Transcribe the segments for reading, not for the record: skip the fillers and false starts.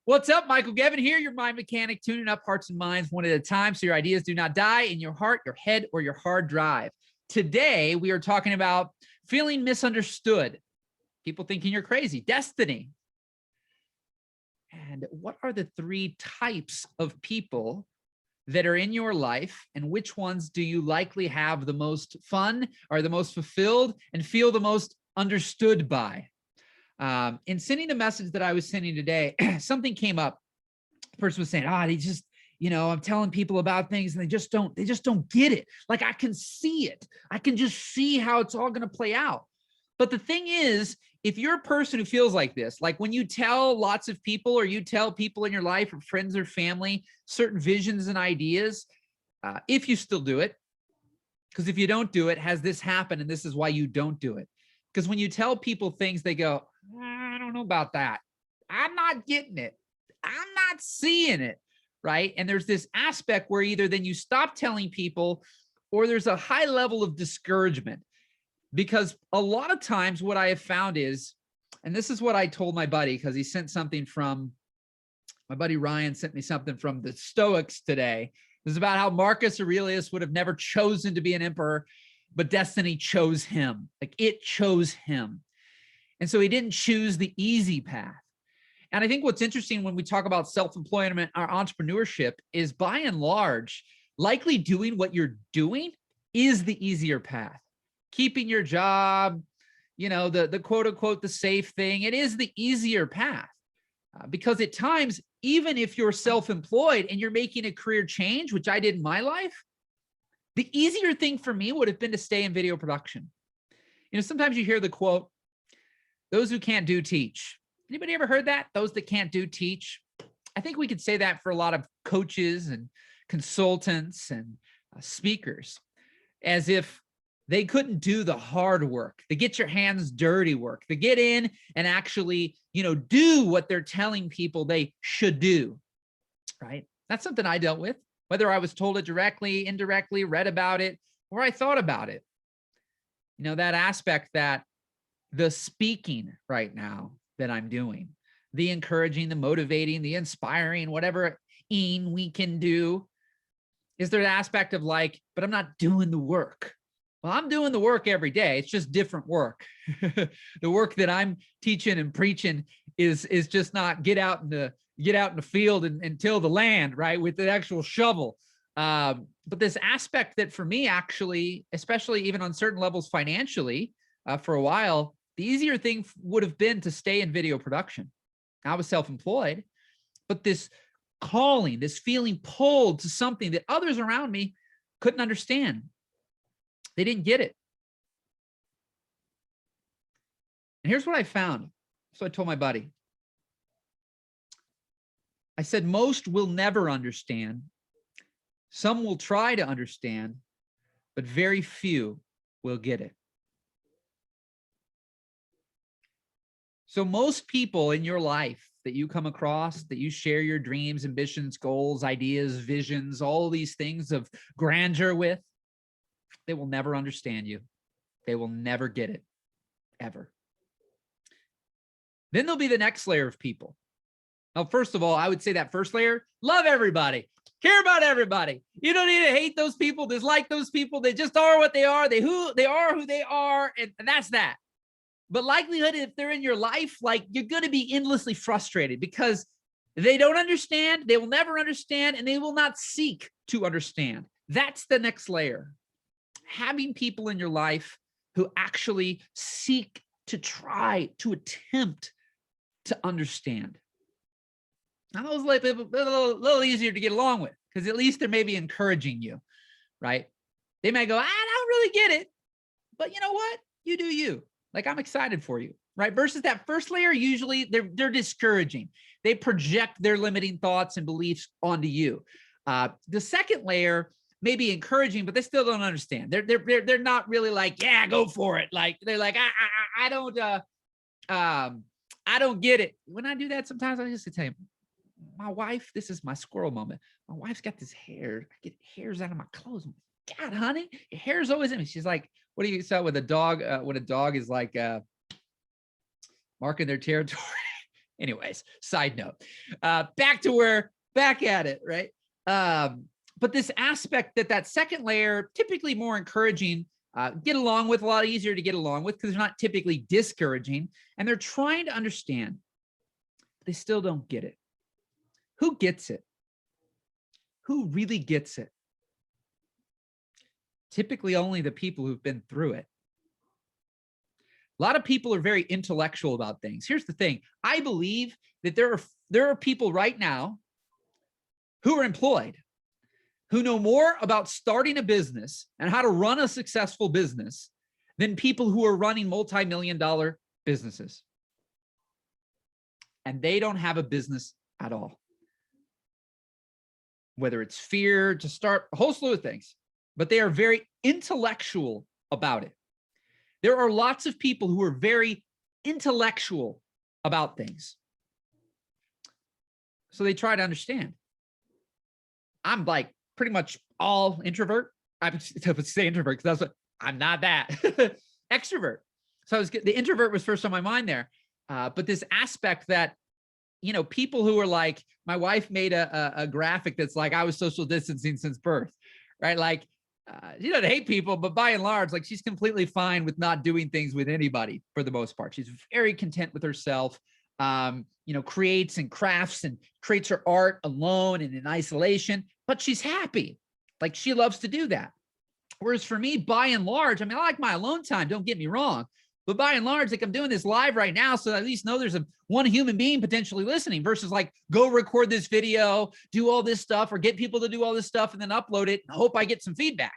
What's up? Michael Gevin here, your mind mechanic, tuning up hearts and minds one at a time so your ideas do not die in your heart, your head, or your hard drive. Today, we are talking about feeling misunderstood, people thinking you're crazy, destiny. And what are the three types of people that are in your life, and which ones do you likely have the most fun, are the most fulfilled, and feel the most understood by? In sending the message that I was sending today, something came up. The person was saying, they just, I'm telling people about things and they just don't get it. Like I can see it. I can just see how it's all going to play out. But the thing is, if you're a person who feels like this, like when you tell lots of people or you tell people in your life or friends or family, certain visions and ideas, if you still do it, because if you don't do it, has this happened? And this is why you don't do it. Because when you tell people things, they go, I don't know about that. I'm not getting it. I'm not seeing it, right? And there's this aspect where either then you stop telling people or there's a high level of discouragement. Because a lot of times what I have found is, and this is what I told my buddy, because he sent something from, my buddy Ryan sent me something from the Stoics today. This is about how Marcus Aurelius would have never chosen to be an emperor, but destiny chose him. Like it chose him. And so he didn't choose the easy path. And I think what's interesting when we talk about self-employment or entrepreneurship is by and large, likely doing what you're doing is the easier path. Keeping your job, the quote unquote, the safe thing, it is the easier path. Because at times, even if you're self-employed and you're making a career change, which I did in my life, the easier thing for me would have been to stay in video production. Sometimes you hear the quote, those who can't do, teach. Anybody ever heard that? Those that can't do, teach. I think we could say that for a lot of coaches and consultants and speakers, as if they couldn't do the hard work, the get your hands dirty work, the get in and actually, do what they're telling people they should do, right? That's something I dealt with, whether I was told it directly, indirectly, read about it, or I thought about it. That aspect that the speaking right now that I'm doing, the encouraging, the motivating, the inspiring, whatever we can do, is there an aspect of like, but I'm not doing the work. Well, I'm doing the work every day. It's just different work. The work that I'm teaching and preaching is just not get out in the field and till the land, right, with the actual shovel. But this aspect that for me, actually, especially even on certain levels financially, for a while, the easier thing would have been to stay in video production. I was self-employed, but this calling, this feeling pulled to something that others around me couldn't understand. They didn't get it. And here's what I found. So I told my buddy, I said, most will never understand. Some will try to understand, but very few will get it. So most people in your life that you come across, that you share your dreams, ambitions, goals, ideas, visions, all these things of grandeur with, they will never understand you. They will never get it, ever. Then there'll be the next layer of people. Now, first of all, I would say that first layer, love everybody, care about everybody. You don't need to hate those people, dislike those people. They just are what they are. They are who they are, and that's that. But likelihood, if they're in your life, like you're going to be endlessly frustrated because they don't understand, they will never understand, and they will not seek to understand. That's the next layer. Having people in your life who actually seek to try to attempt to understand. Now, those are a little easier to get along with because at least they're maybe encouraging you, right? They may go, I don't really get it, but you know what? You do you. Like, I'm excited for you, right? Versus that first layer, usually they're discouraging. They project their limiting thoughts and beliefs onto you. The second layer may be encouraging, but they still don't understand. They're not really like, yeah, go for it. Like they're like, I don't get it. When I do that, sometimes I just tell you, my wife, this is my squirrel moment. My wife's got this hair. I get hairs out of my clothes. God, honey, your hair's always in me. She's like, what do you say with a dog? When a dog is like marking their territory, Anyways, side note, back at it, right? But this aspect that second layer, typically more encouraging, get along with, a lot easier to get along with because they're not typically discouraging, and they're trying to understand, but they still don't get it. Who gets it? Who really gets it? Typically only the people who've been through it. A lot of people are very intellectual about things. Here's the thing. I believe that there are people right now who are employed, who know more about starting a business and how to run a successful business than people who are running multi-million-dollar businesses. And they don't have a business at all. Whether it's fear to start, a whole slew of things, but they are very intellectual about it. There are lots of people who are very intellectual about things. So they try to understand. I'm like pretty much all introvert. I would say introvert because that's what I'm not that. Extrovert. So the introvert was first on my mind there. But this aspect that, you know, people who are like, my wife made a graphic that's like, I was social distancing since birth, right? Like, she doesn't hate people, but by and large, like she's completely fine with not doing things with anybody for the most part. She's very content with herself, you know, creates and crafts and creates her art alone and in isolation, but she's happy. Like she loves to do that. Whereas for me, by and large, I mean, I like my alone time, don't get me wrong, but by and large, like I'm doing this live right now, so at least know there's one human being potentially listening versus like go record this video, do all this stuff, or get people to do all this stuff and then upload it and hope I get some feedback.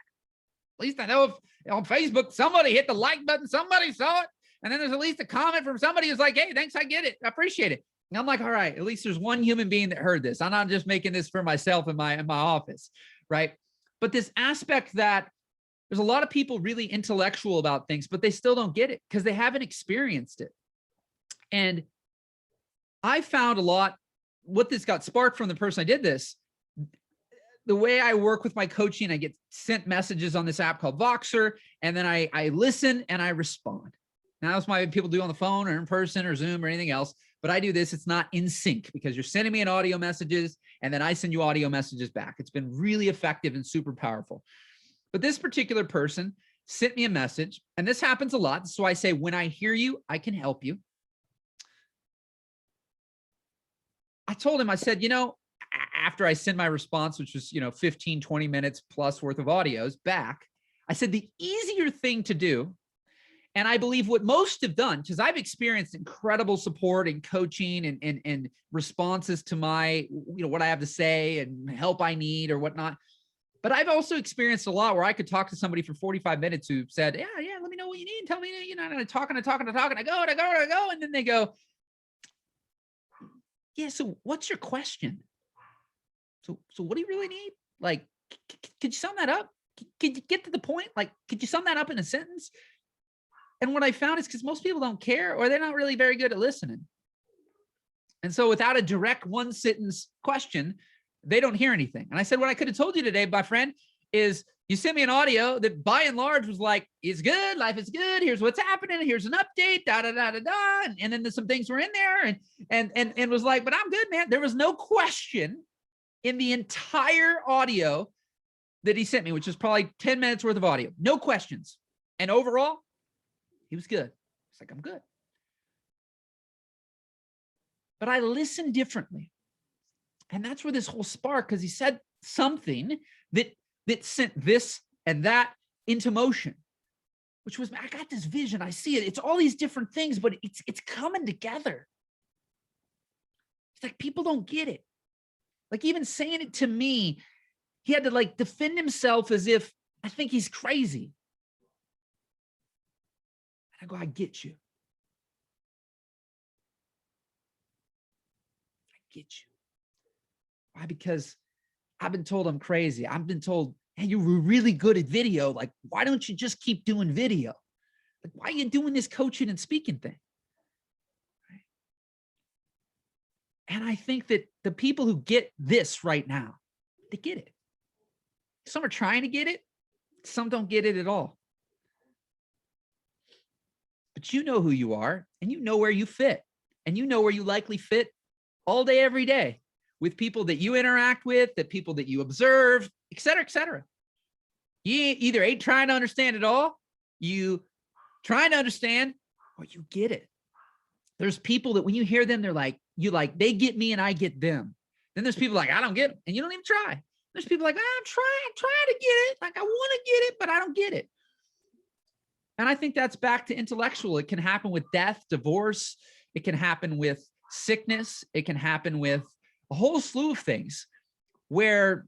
At least I know if on Facebook, somebody hit the like button, somebody saw it, and then there's at least a comment from somebody who's like, hey, thanks, I get it, I appreciate it. And I'm like, all right, at least there's one human being that heard this. I'm not just making this for myself in my office, right? But this aspect that there's a lot of people really intellectual about things, but they still don't get it because they haven't experienced it. And I found a lot, what this got sparked from the person I did this, the way I work with my coaching, I get sent messages on this app called Voxer, and then I listen and I respond. Now that's why people do on the phone or in person or Zoom or anything else, but I do this, it's not in sync because you're sending me an audio messages and then I send you audio messages back. It's been really effective and super powerful. But this particular person sent me a message, and this happens a lot. So I say, when I hear you, I can help you. I told him, I said, you know, after I send my response, which was, you know, 15, 20 minutes plus worth of audios back, I said, the easier thing to do, and I believe what most have done, because I've experienced incredible support and coaching and responses to my, you know, what I have to say and help I need or whatnot. But I've also experienced a lot where I could talk to somebody for 45 minutes who said, yeah, let me know what you need. Tell me, you know, and I talk. I go. And then they go, yeah, so what's your question? So what do you really need? Like, could you sum that up? Could you get to the point? Like, could you sum that up in a sentence? And what I found is because most people don't care or they're not really very good at listening. And so without a direct one sentence question, they don't hear anything. And I said, what I could have told you today, my friend, is you sent me an audio that by and large was like, it's good, life is good, here's what's happening, here's an update, da da da da da. And then there's some things were in there and was like, but I'm good, man. There was no question in the entire audio that he sent me, which is probably 10 minutes worth of audio. No questions. And overall, he was good. It's like, I'm good. But I listened differently. And that's where this whole spark, because he said something that sent this and that into motion, which was, I got this vision. I see it. It's all these different things, but it's coming together. It's like people don't get it. Like even saying it to me, he had to like defend himself as if I think he's crazy. And I go, I get you. I get you. Why? Because I've been told I'm crazy. I've been told, hey, you were really good at video. Like, why don't you just keep doing video? Like, why are you doing this coaching and speaking thing? Right? And I think that the people who get this right now, they get it. Some are trying to get it. Some don't get it at all. But you know who you are and you know where you fit. and you know where you likely fit all day, every day with people that you interact with, that people that you observe, et cetera, et cetera. You either ain't trying to understand it all, you trying to understand, or you get it. There's people that when you hear them, they're like, they get me and I get them. Then there's people like, I don't get them, and you don't even try. There's people like, I'm trying to get it. Like, I want to get it, but I don't get it. And I think that's back to intellectual. It can happen with death, divorce. It can happen with sickness. It can happen with a whole slew of things where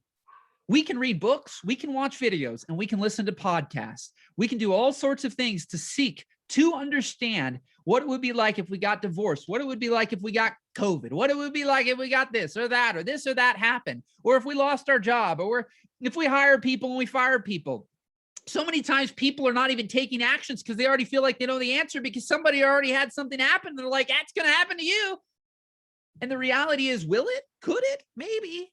we can read books, we can watch videos, and we can listen to podcasts. We can do all sorts of things to seek to understand what it would be like if we got divorced, what it would be like if we got COVID, what it would be like if we got this or that happened, or if we lost our job, or if we hire people and we fire people. So many times people are not even taking actions because they already feel like they know the answer because somebody already had something happen. They're like, that's going to happen to you. And the reality is, will it? Could it? Maybe.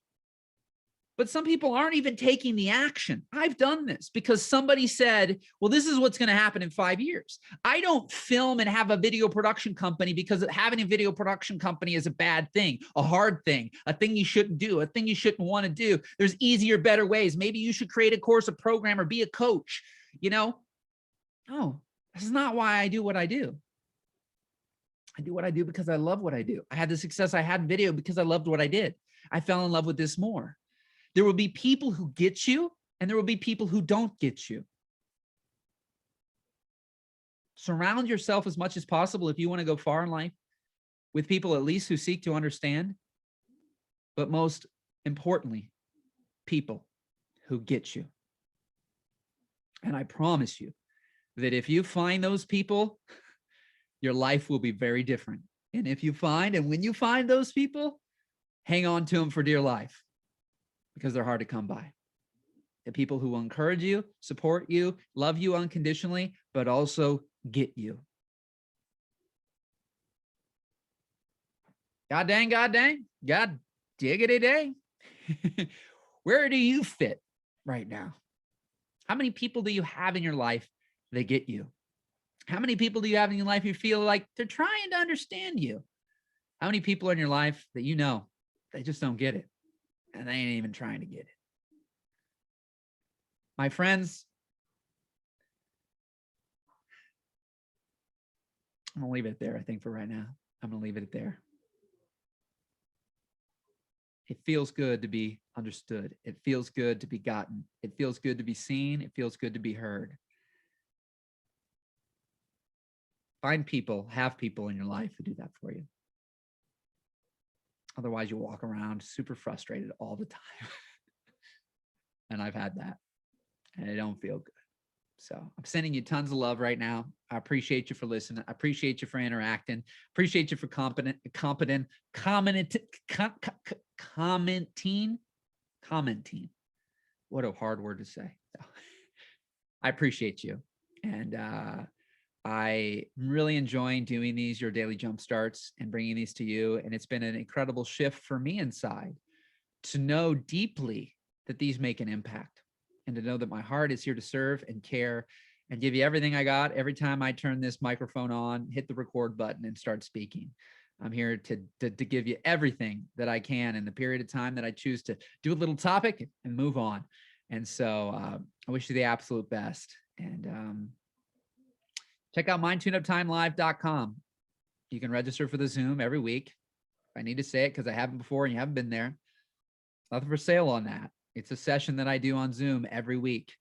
But some people aren't even taking the action. I've done this because somebody said, well, this is what's going to happen in 5 years. I don't film and have a video production company because having a video production company is a bad thing, a hard thing, a thing you shouldn't do, a thing you shouldn't want to do. There's easier, better ways. Maybe you should create a course, a program, or be a coach. No, this is not why I do what I do. I do what I do because I love what I do. I had the success I had in video because I loved what I did. I fell in love with this more. There will be people who get you, and there will be people who don't get you. Surround yourself as much as possible if you want to go far in life with people at least who seek to understand, but most importantly, people who get you. And I promise you that if you find those people, your life will be very different. And if you find, and when you find those people, hang on to them for dear life, because they're hard to come by. The people who will encourage you, support you, love you unconditionally, but also get you. God dang, God diggity day. Where do you fit right now? How many people do you have in your life that get you? How many people do you have in your life who feel like they're trying to understand you? How many people are in your life that you know they just don't get it? And they ain't even trying to get it. My friends, I'm going to leave it there, I think, for right now. I'm going to leave it there. It feels good to be understood. It feels good to be gotten. It feels good to be seen. It feels good to be heard. Find people, have people in your life who do that for you. Otherwise, you walk around super frustrated all the time. And I've had that, and I don't feel good. So I'm sending you tons of love right now. I appreciate you for listening. I appreciate you for interacting. Appreciate you for commenting. What a hard word to say. I appreciate you. And I'm really enjoying doing these, your daily jump starts, and bringing these to you. And it's been an incredible shift for me inside to know deeply that these make an impact, and to know that my heart is here to serve and care and give you everything I got every time I turn this microphone on, hit the record button, and start speaking. I'm here to give you everything that I can in the period of time that I choose to do a little topic and move on. And so I wish you the absolute best. And check out mindtuneuptimelive.com. You can register for the Zoom every week. I need to say it because I haven't before and you haven't been there. Nothing for sale on that. It's a session that I do on Zoom every week.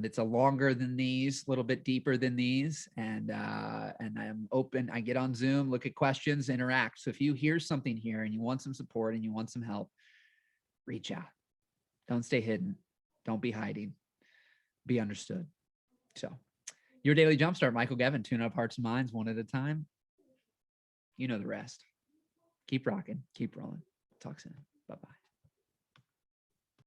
It's a longer than these, a little bit deeper than these. And I'm open. I get on Zoom, look at questions, interact. So if you hear something here and you want some support and you want some help, reach out. Don't stay hidden. Don't be hiding. Be understood. So your daily jumpstart, Michael Gevin, tune up hearts and minds one at a time. You know the rest. Keep rocking. Keep rolling. Talk soon. Bye-bye.